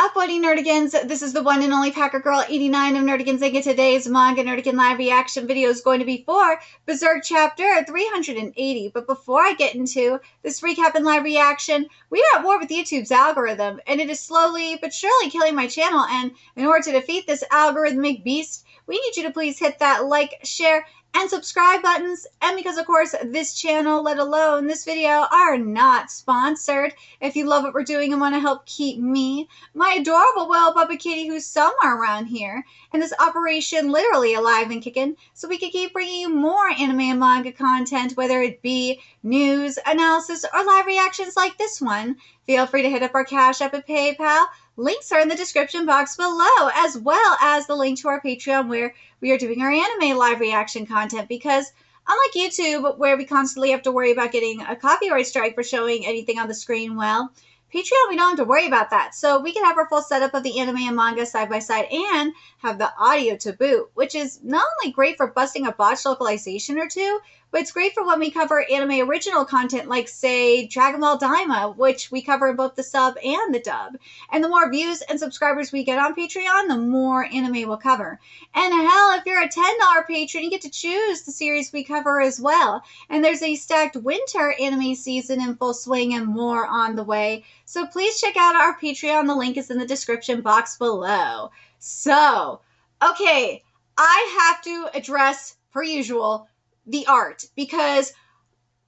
up, buddy Nerdigans? This is the one and only Packer Girl 89 of Nerdigans, and today's Manga Nerdigan live reaction video is going to be for Berserk chapter 380. But before I get into this recap and live reaction, we are at war with YouTube's algorithm, and it is slowly but surely killing my channel. And in order to defeat this algorithmic beast, we need you to please hit that like, share, and subscribe buttons. And because of course this channel, let alone this video, are not sponsored, if you love what we're doing and want to help keep me, my adorable Will Bubba Kitty, who's somewhere around here, and this operation literally alive and kicking, so we can keep bringing you more anime and manga content, whether it be news, analysis, or live reactions like this one, feel free to hit up our Cash App and PayPal. Links are in the description box below, as well as the link to our Patreon where we are doing our anime live reaction content, because unlike YouTube, where we constantly have to worry about getting a copyright strike for showing anything on the screen, well, Patreon, we don't have to worry about that. So we can have our full setup of the anime and manga side by side and have the audio to boot, which is not only great for busting a botched localization or two, but it's great for when we cover anime original content like, say, Dragon Ball Daima, which we cover in both the sub and the dub. And the more views and subscribers we get on Patreon, the more anime we'll cover. And hell, if you're a $10 patron, you get to choose the series we cover as well. And there's a stacked winter anime season in full swing and more on the way. So please check out our Patreon. The link is in the description box below. So, okay, I have to address, per usual, the art, because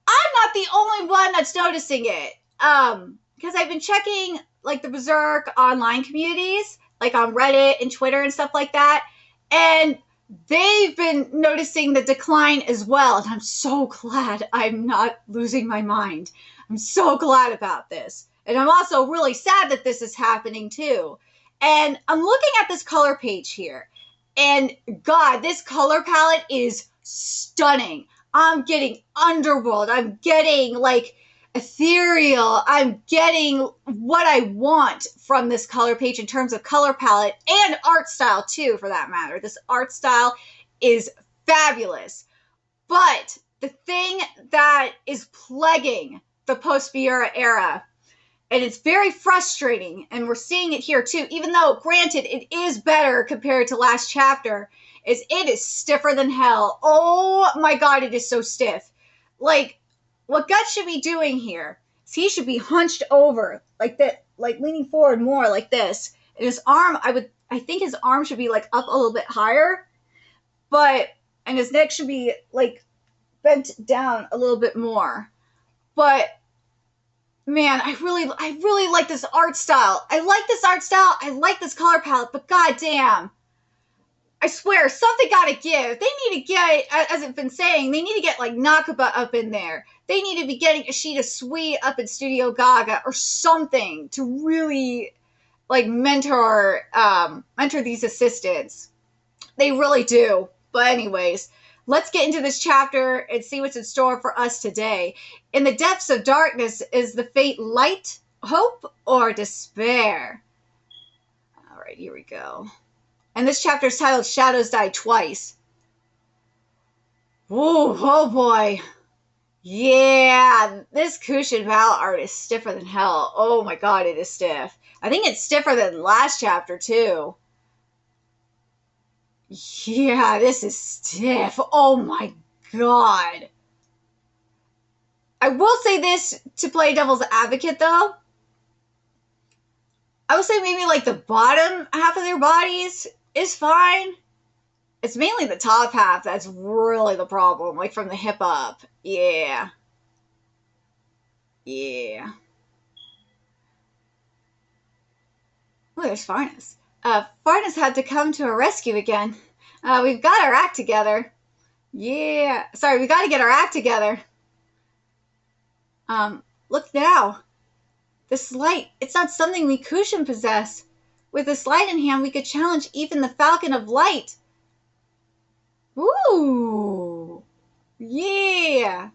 I'm not the only one that's noticing it. Because I've been checking like the Berserk online communities, like on Reddit and Twitter and stuff like that, and they've been noticing the decline as well. And I'm so glad I'm not losing my mind. I'm so glad about this. And I'm also really sad that this is happening too. And I'm looking at this color page here, and God, this color palette is stunning. I'm getting underworld. I'm getting like ethereal. I'm getting what I want from this color page in terms of color palette and art style too, for that matter. This art style is fabulous. But the thing that is plaguing the post-Miura era, and it's very frustrating, and we're seeing it here too, even though, granted, it is better compared to last chapter, is it is stiffer than hell. Oh my God, it is so stiff. Like, what Guts should be doing here is he should be hunched over like that, like leaning forward more like this. And his arm, I think his arm should be like up a little bit higher, and his neck should be like bent down a little bit more. But man, I really like this art style. I like this art style. I like this color palette, but goddamn, I swear, something gotta give. They need to get, as I've been saying, they need to get like Nakaba up in there. They need to be getting Ashita Sweet up in Studio Gaga or something to really like mentor these assistants. They really do. But anyways, let's get into this chapter and see what's in store for us today. In the depths of darkness, is the fate light, hope, or despair? All right, here we go. And this chapter is titled Shadows Die Twice. Ooh, oh boy. Yeah, this Kushin Val art is stiffer than hell. Oh my God, it is stiff. I think it's stiffer than last chapter too. Yeah, this is stiff. Oh my God. I will say this to play devil's advocate though. I would say maybe like the bottom half of their bodies is fine. It's mainly the top half that's really the problem, like from the hip up. Yeah. Yeah. Oh, there's Farnes. Farnes had to come to our rescue again. We've got our act together. Yeah. Sorry, we got to get our act together. Look now. This light, it's not something we Kushin possess. With this light in hand, we could challenge even the Falcon of Light. Ooh. Yeah.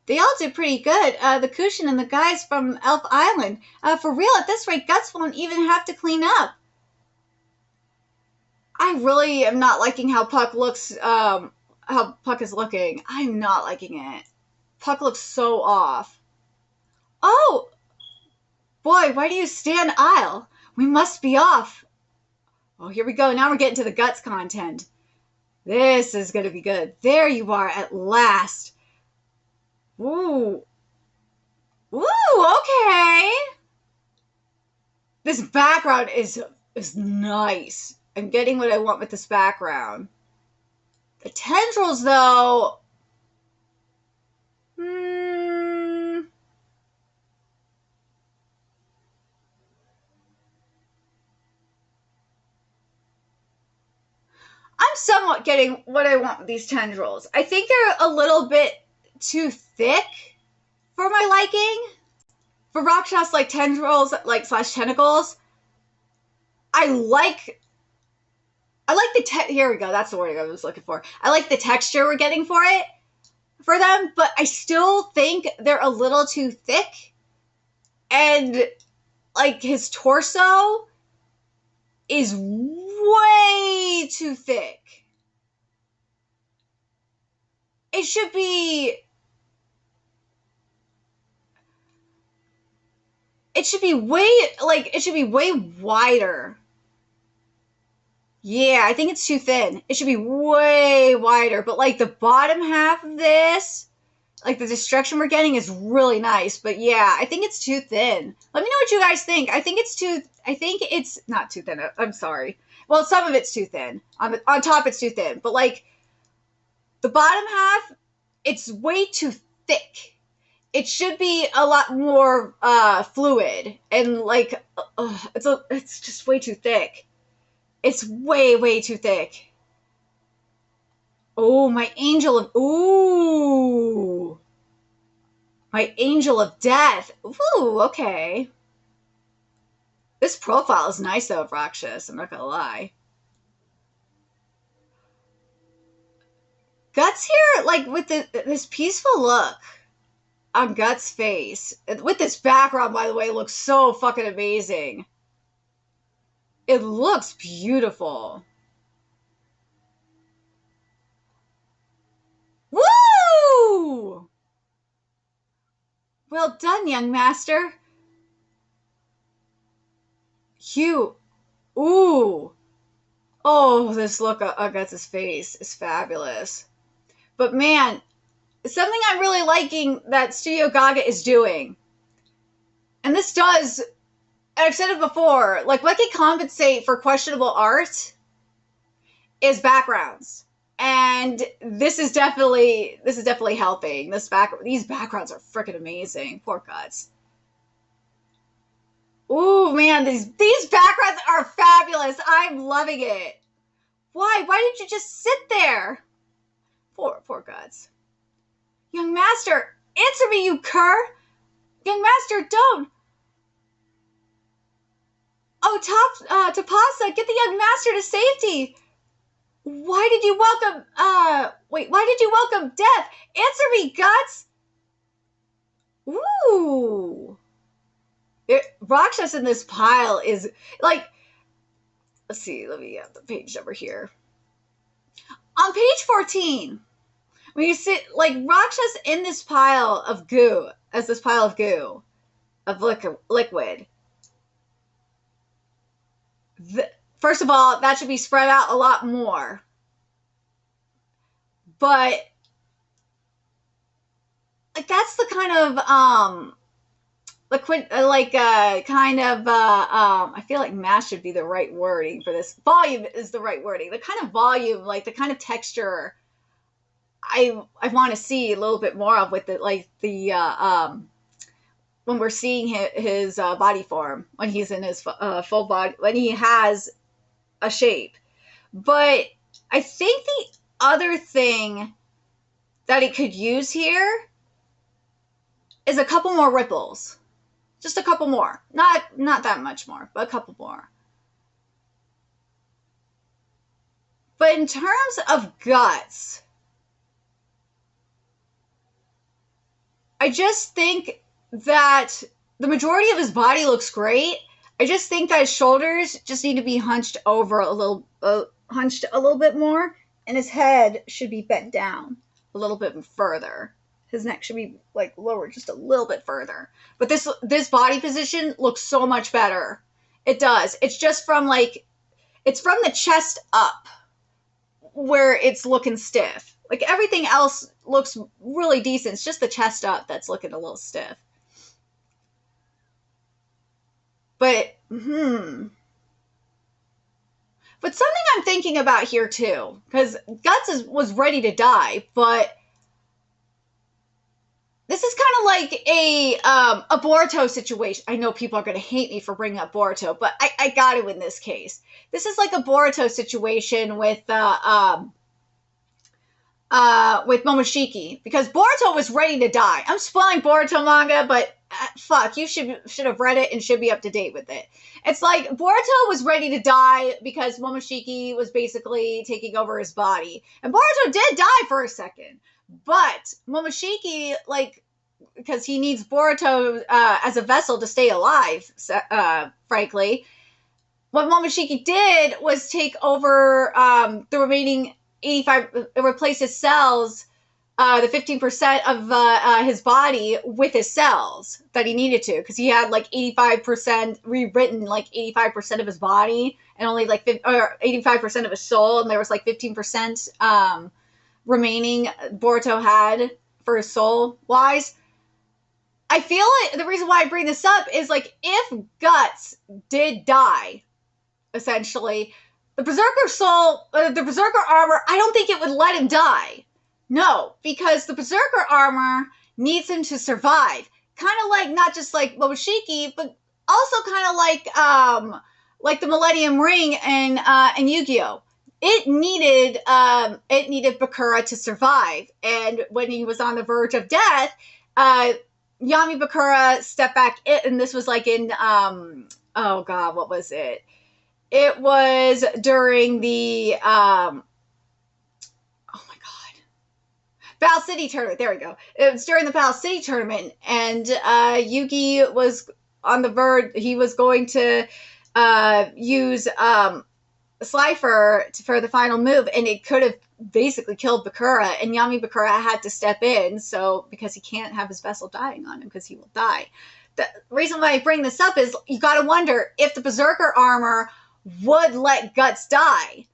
They all did pretty good. The Kushin and the guys from Elf Island. For real, at this rate, Guts won't even have to clean up. I really am not liking how Puck looks, how Puck is looking. I'm not liking it. Puck looks so off. Oh! Boy, why do you stand idle? We must be off. Oh, here we go. Now we're getting to the guts content. This is going to be good. There you are at last. Ooh. Ooh, okay. This background is nice. I'm getting what I want with this background. The tendrils, though. I'm somewhat getting what I want with these tendrils. I think they're a little bit too thick for my liking. For Rakshas, like tendrils, like slash tentacles, I like the here we go. That's the word I was looking for. I like the texture we're getting for them, but I still think they're a little too thick. And like his torso is way too thick. It should be way wider. Yeah, I think it's too thin. It should be way wider. But like the bottom half of this, like the destruction we're getting is really nice. But yeah, I think it's too thin. Let me know what you guys think. I think it's not too thin. I'm sorry. Well, some of it's too thin. On top, it's too thin. But like the bottom half, it's way too thick. It should be a lot more fluid and like it's just way too thick. It's way too thick. Oh, my angel of my angel of death. Ooh, okay. This profile is nice though of Rakshas, I'm not gonna lie. Guts here, like with this peaceful look on Guts' face. With this background, by the way, looks so fucking amazing. It looks beautiful. Woo! Well done, young master. Ooh. Oh, this look on Guts' face is fabulous. But man, something I'm really liking that Studio Gaga is doing, and this does, and I've said it before, like what can compensate for questionable art is backgrounds. And this is definitely helping. These backgrounds are freaking amazing. Poor Guts. Ooh, man, these backgrounds are fabulous. I'm loving it. Why didn't you just sit there? Poor Guts. Young master, answer me, you cur! Young master, don't! Oh, Tapasa, get the young master to safety! Why did you welcome death? Answer me, Guts! Ooh! Rakshas in this pile is, like, let's see, let me have the page number here. On page 14, when you see, like, Rakshas in this pile of goo, of liquid. First of all, that should be spread out a lot more. But, like, that's the kind of, liquid, I feel like mass should be the right wording for this. Volume is the right wording. The kind of volume, like the kind of texture I want to see a little bit more of with it, like when we're seeing his body form, when he's in his full body, when he has a shape. But I think the other thing that it could use here is a couple more ripples. Just a couple more. Not that much more, but a couple more. But in terms of Guts, I just think that the majority of his body looks great. I just think that his shoulders just need to be hunched over a little bit more, and his head should be bent down a little bit further. His neck should be like lower just a little bit further. But this body position looks so much better. It does. It's just from like, it's from the chest up where it's looking stiff. Like everything else looks really decent. It's just the chest up that's looking a little stiff. But, But something I'm thinking about here too, because Guts was ready to die, but this is kind of like a Boruto situation. I know people are going to hate me for bringing up Boruto, but I got to in this case. This is like a Boruto situation with Momoshiki, because Boruto was ready to die. I'm spoiling Boruto manga, but fuck, you should have read it and should be up to date with it. It's like Boruto was ready to die because Momoshiki was basically taking over his body. And Boruto did die for a second. But Momoshiki, like, because he needs Boruto as a vessel to stay alive, frankly, what Momoshiki did was take over the remaining 85, replace his cells, the 15% of his body with his cells that he needed to, because he had like 85% rewritten, like 85% of his body and only like 85% of his soul, and there was like 15% remaining Boruto had for his soul wise. I feel like the reason why I bring this up is like if Guts did die, essentially, the Berserker soul, the Berserker armor, I don't think it would let him die. No, because the Berserker armor needs him to survive. Kind of like, not just like Momoshiki, but also kind of like the Millennium Ring and Yu-Gi-Oh! It needed Bakura to survive. And when he was on the verge of death, Yami Bakura stepped back in, and this was like in, oh god, what was it? It was during the, Battle City tournament. There we go. It was during the Battle City tournament, and Yugi was on the verge. He was going to use Slifer for the final move, and it could have basically killed Bakura, and Yami Bakura had to step in, so because he can't have his vessel dying on him because he will die. The reason why I bring this up is you got to wonder if the Berserker armor would let Guts die.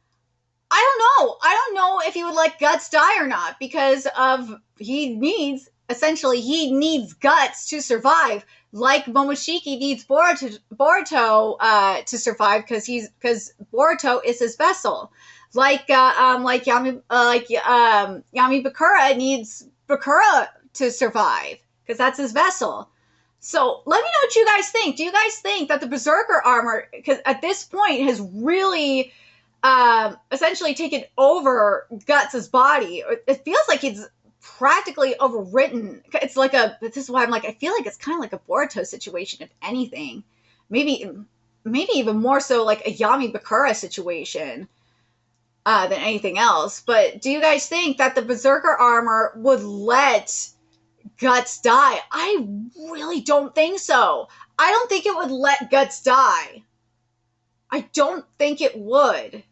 I don't know if he would let Guts die or not, because he needs Guts to survive, like Momoshiki needs Boruto to survive, because Boruto is his vessel. Like Yami Bakura needs Bakura to survive, because that's his vessel. So let me know what you guys think. Do you guys think that the Berserker armor, because at this point has really essentially taken over Guts' body? It feels like it's practically overwritten. It's like this is why I'm like, I feel like it's kind of like a Boruto situation, if anything. Maybe even more so like a Yami Bakura situation than anything else. But do you guys think that the Berserker armor would let Guts die? I really don't think so. I don't think it would let Guts die. I don't think it would.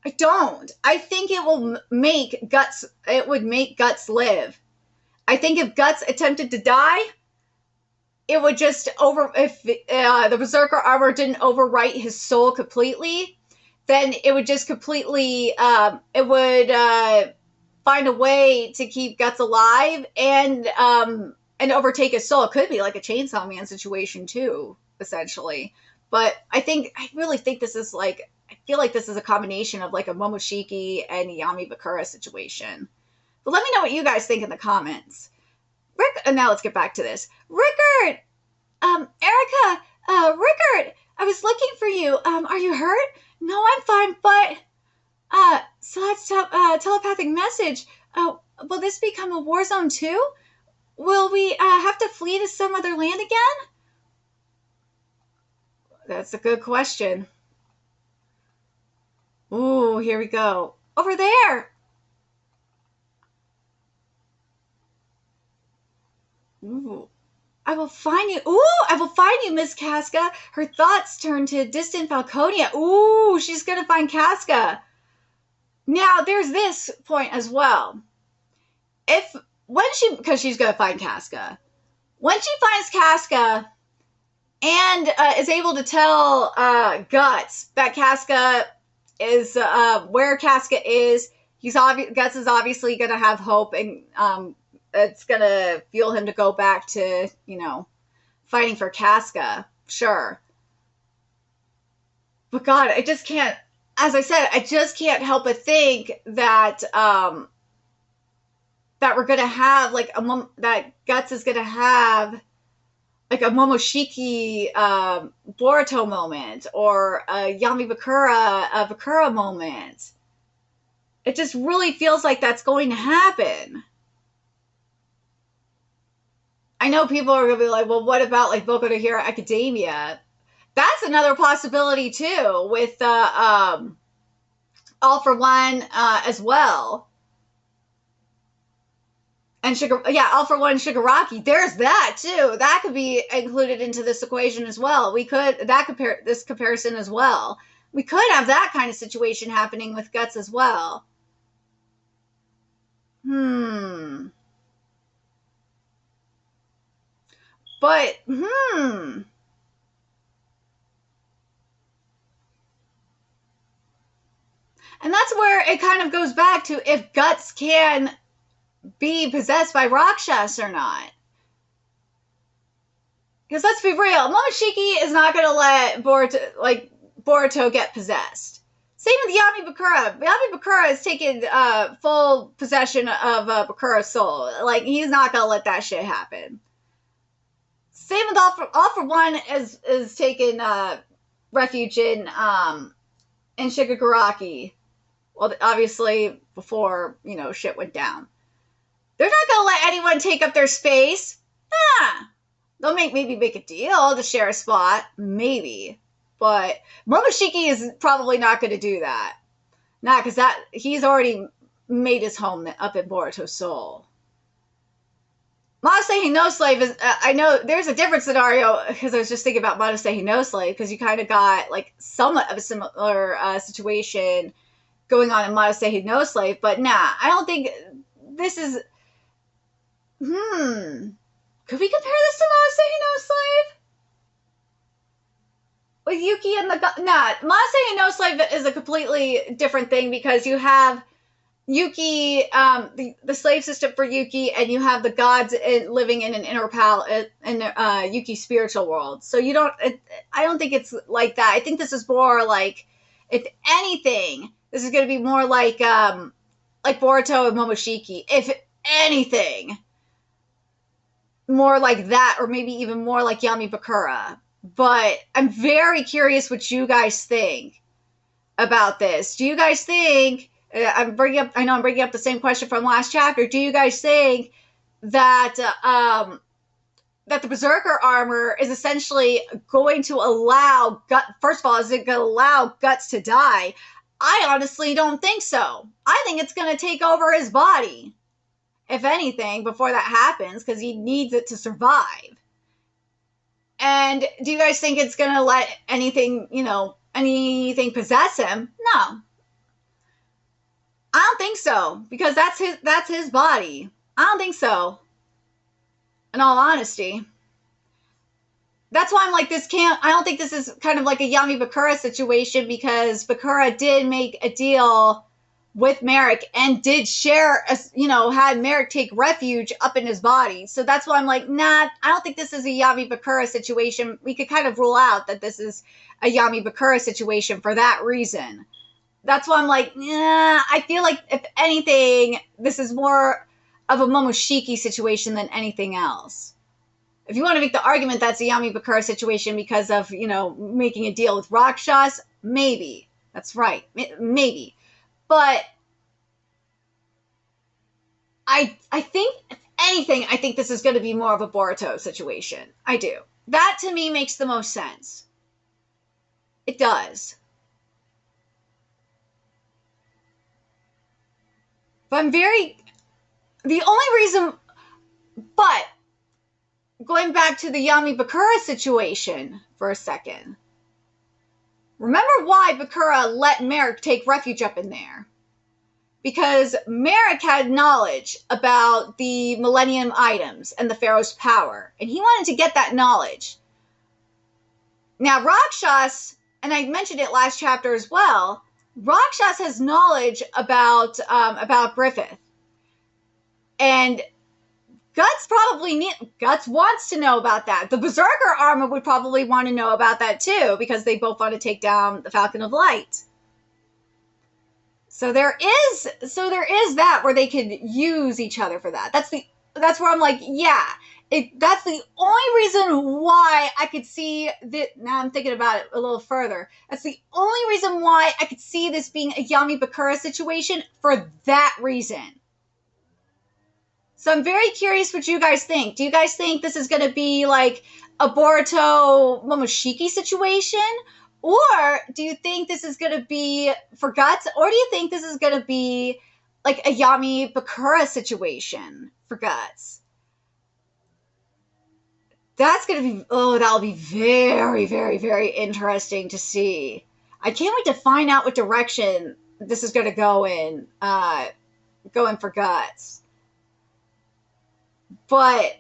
I don't. I think it will make Guts, it would make Guts live. I think if Guts attempted to die, it would just if the Berserker armor didn't overwrite his soul completely, then it would just completely, it would find a way to keep Guts alive and overtake his soul. It could be like a Chainsaw Man situation too, essentially. But I really think this is like, I feel like this is a combination of like a Momoshiki and Yami Bakura situation. But let me know what you guys think in the comments. Now let's get back to this. Rickard! Erica! Rickard! I was looking for you. Are you hurt? No, I'm fine, but... so that's telepathic message. Will this become a war zone too? Will we have to flee to some other land again? That's a good question. Ooh, here we go. Over there! Ooh. I will find you. Ooh, I will find you, Miss Casca. Her thoughts turn to distant Falconia. Ooh, she's going to find Casca. Now, there's this point as well. Because she's going to find Casca. When she finds Casca, and is able to tell Guts that Casca is where Casca is. Guts is obviously going to have hope, and it's going to fuel him to go back to, you know, fighting for Casca. Sure. But God, I just can't, as I said, I just can't help but think that that we're going to have like that Guts is going to have like a Momoshiki Boruto moment, or a Yami Bakura moment. It just really feels like that's going to happen. I know people are going to be like, well, what about like Boku no Hero Academia? That's another possibility too, with All for One as well. And All for One Shigaraki. There's that too. That could be included into this equation as well. This comparison as well. We could have that kind of situation happening with Guts as well. But and that's where it kind of goes back to if Guts can be possessed by Rakshas or not. Because let's be real, Momoshiki is not going to let Boruto get possessed. Same with Yami Bakura. Yami Bakura has taken full possession of Bakura's soul. Like, he's not going to let that shit happen. Same with All for One is taking refuge in Shigaraki. Well, obviously before, you know, shit went down. They're not going to let anyone take up their space. They'll maybe make a deal to share a spot, maybe. But Momoshiki is probably not going to do that. Not because he's already made his home up in Boruto's soul. Monosehi no Slave is, I know there's a different scenario, because I was just thinking about Monosehi no Slave, because you kind of got like somewhat of a similar situation going on in Monosehi no Slave, but nah, I don't think this is, could we compare this to Monosehi no Slave? With Yuki and Monosehi no Slave is a completely different thing, because you have Yuki, the slave system for Yuki, and you have the gods living in an inner in Yuki's spiritual world. So I don't think it's like that. I think this is more like, if anything, this is going to be more like Boruto and Momoshiki. If anything, more like that, or maybe even more like Yami Bakura. But I'm very curious what you guys think about this. Do you guys think, I know I'm bringing up the same question from last chapter, do you guys think that that the Berserker armor is essentially going to allow first of all, is it going to allow Guts to die? I honestly don't think so. I think it's going to take over his body, if anything, before that happens, because he needs it to survive. And do you guys think it's going to let anything possess him? No. I don't think so, because that's his body. I don't think so. In all honesty. That's why I'm like, I don't think this is kind of like a Yami Bakura situation, because Bakura did make a deal with Merrick and did share, had Merrick take refuge up in his body. So that's why I'm like, nah, I don't think this is a Yami Bakura situation. We could kind of rule out that this is a Yami Bakura situation for that reason. That's why I'm like, yeah, I feel like, if anything, this is more of a Momoshiki situation than anything else. If you want to make the argument that's a Yami Bakura situation because of, making a deal with Rakshas, maybe. That's right. Maybe. But I think, if anything, I think this is going to be more of a Boruto situation. I do. That, to me, makes the most sense. It does. But going back to the Yami Bakura situation for a second. Remember why Bakura let Merrick take refuge up in there? Because Merrick had knowledge about the Millennium items and the Pharaoh's power, and he wanted to get that knowledge. Now, Rakshas, and I mentioned it last chapter as well, Rakshas has knowledge about Griffith. And Guts wants to know about that. The Berserker armor would probably want to know about that too, because they both want to take down the Falcon of Light. So there is that where they could use each other for that. That's where I'm like, yeah, that's the only reason why I could see that. Now I'm thinking about it a little further. That's the only reason why I could see this being a Yami Bakura situation, for that reason. So I'm very curious what you guys think. Do you guys think this is going to be like a Boruto Momoshiki situation? Or do you think this is going to be for Guts? Or do you think this is going to be like a Yami Bakura situation for Guts? That's going to be, that'll be very, very, very interesting to see. I can't wait to find out what direction this is going to go in for Guts. But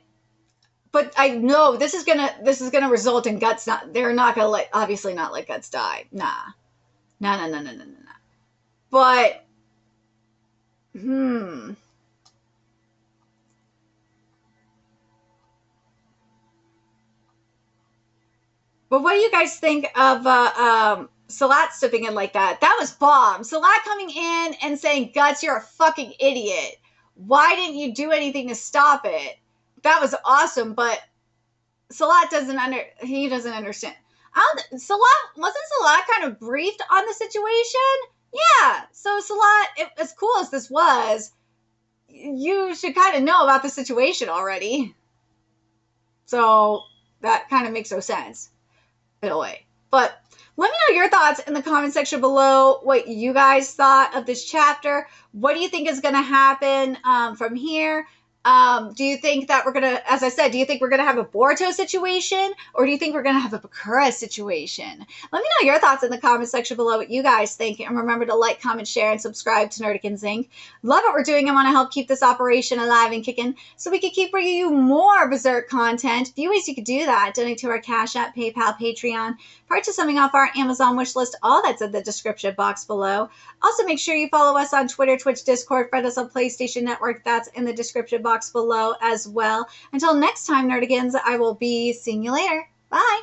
I know this is gonna result in Guts they're not gonna obviously not let Guts die. Nah. But But what do you guys think of Salat stepping in like that? That was bomb. Salat coming in and saying, Guts, you're a fucking idiot. Why didn't you do anything to stop it? That was awesome, but Salat doesn't understand. Wasn't Salat kind of briefed on the situation? Yeah. So Salat, as cool as this was, you should kind of know about the situation already. So that kind of makes no sense in a way. But let me know your thoughts in the comment section below, what you guys thought of this chapter. What do you think is going to happen from here? Do you think that we're going to, as I said, do you think we're going to have a Boruto situation? Or do you think we're going to have a Bakura situation? Let me know your thoughts in the comment section below, what you guys think. And remember to like, comment, share, and subscribe to Nerdigans Inc. Love what we're doing. I want to help keep this operation alive and kicking so we can keep bringing you more Berserk content. A few ways you could do that. Donate to our Cash App, PayPal, Patreon. Purchase something off our Amazon wish list. All that's in the description box below. Also, make sure you follow us on Twitter, Twitch, Discord. Friend us on PlayStation Network. That's in the description box below as well. Until next time, Nerdigans, I will be seeing you later. Bye.